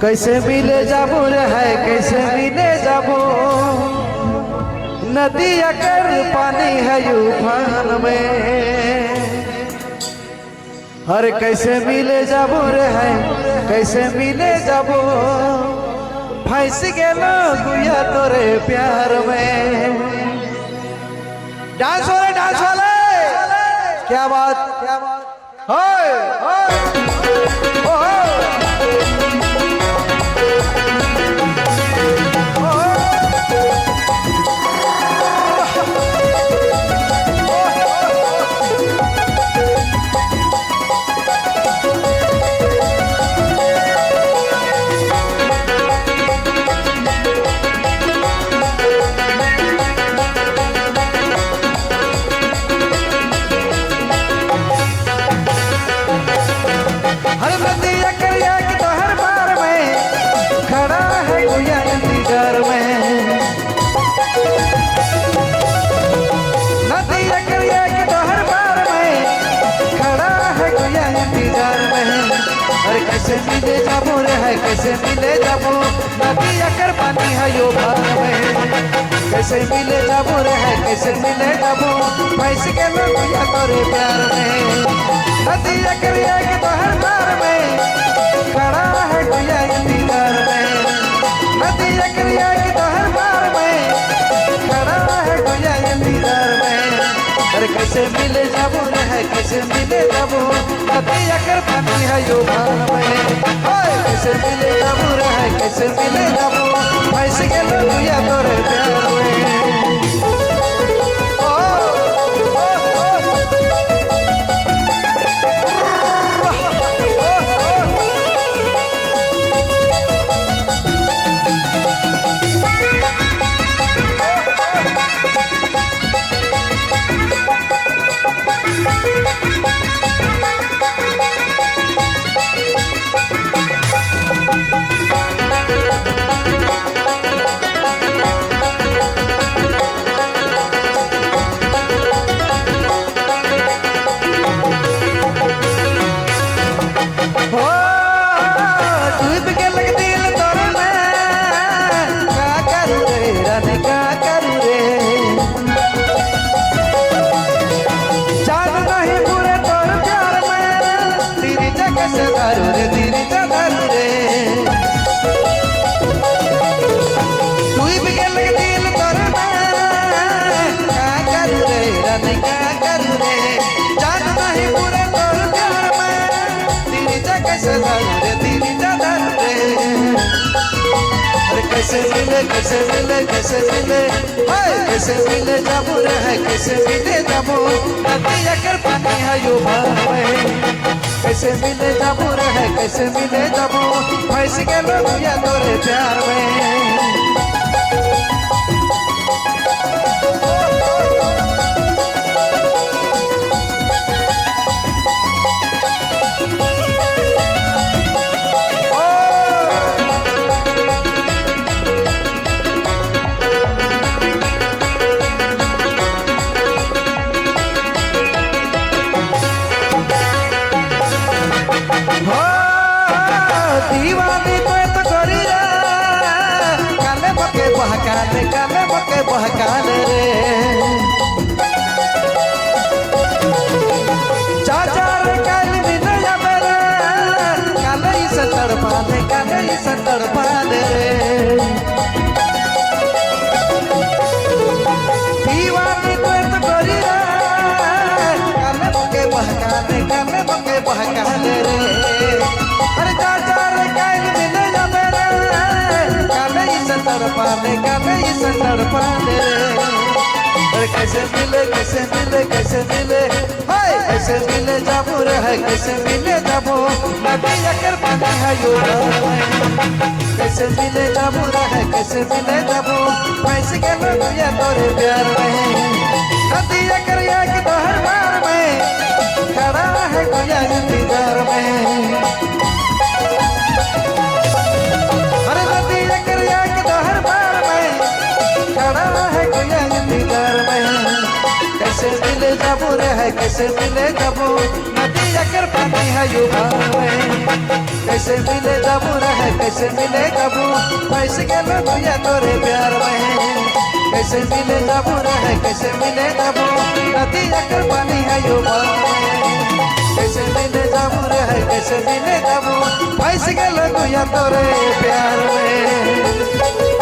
कैसे मिले जाबो रे है कैसे मिले जाबो नदी अकर पानी है उफान में। हर कैसे मिले जाबो रे है कैसे मिले जाबो फंस गेलो गुया तोरे प्यार में। डांस वाले क्या बात होय कैसे मिले जाबो रे है कैसे मिले जाबो नदी अकर पानी है यो भार में। कैसे मिले जाबो रे है कैसे मिले जाबो फंस के गुया तोरे प्यार में। नदी अकर एक तोहर पार में खड़ा है गुया इंतजार में। नदी अकर एक तोहर पार में खड़ा है गुया इंतजार में। अरे कैसे मिले जाबो रे है कैसे मिले जाबो नदी अकर पानी है यो भार में। कैसे मिले जाबो रे है कैसे मिले जाबो फंस के गुया तोरे प्यार में। कैसे मिले कैसे मिले कैसे मिले कैसे मिले जाबो रे है कैसे मिले जाबो नदी अकर पानी है यो भार में। कैसे मिले जाबो रे है कैसे मिले जाबो फंस के गुया तोरे प्यार में। दीवानी पे तो करी रे काले बके बहकाले रे चाचा रे काल मिल जाबे रे काले इस तड़पाले रे। दीवानी पे तो करी रे काले बके बहकाले रे। अरे चाचा रे काल मिल जाबे रे काले इस तड़पाले रे। अरे कैसे मिले कैसे मिले कैसे मिले कैसे मिले जाबो रे है कैसे मिले जाबो नदी अकर पानी है यो भार में। कैसे मिले जाबो रे है कैसे मिले जाबो फंस के गुया तोरे प्यार में। नदी अकर एक तोहर पार में खड़ा है गुया इंतजार में। अरे नदी अकर एक तोहर पार में खड़ा है गुया इंतजार में। कैसे मिले जाबो रे है कैसे मिले जाबो नदी अकर पानी है यो भार में। कैसे मिले जाबू रहे कैसे मिले जाबू फंस गेलो दुनिया तोरे प्यार में कैसे मिले जाबू रहे कैसे मिले जाबू नदी अकर पानी है यो में कैसे मिले जाबू रहे कैसे मिले जाबू फंस गेलो दुनिया तोरे प्यार में।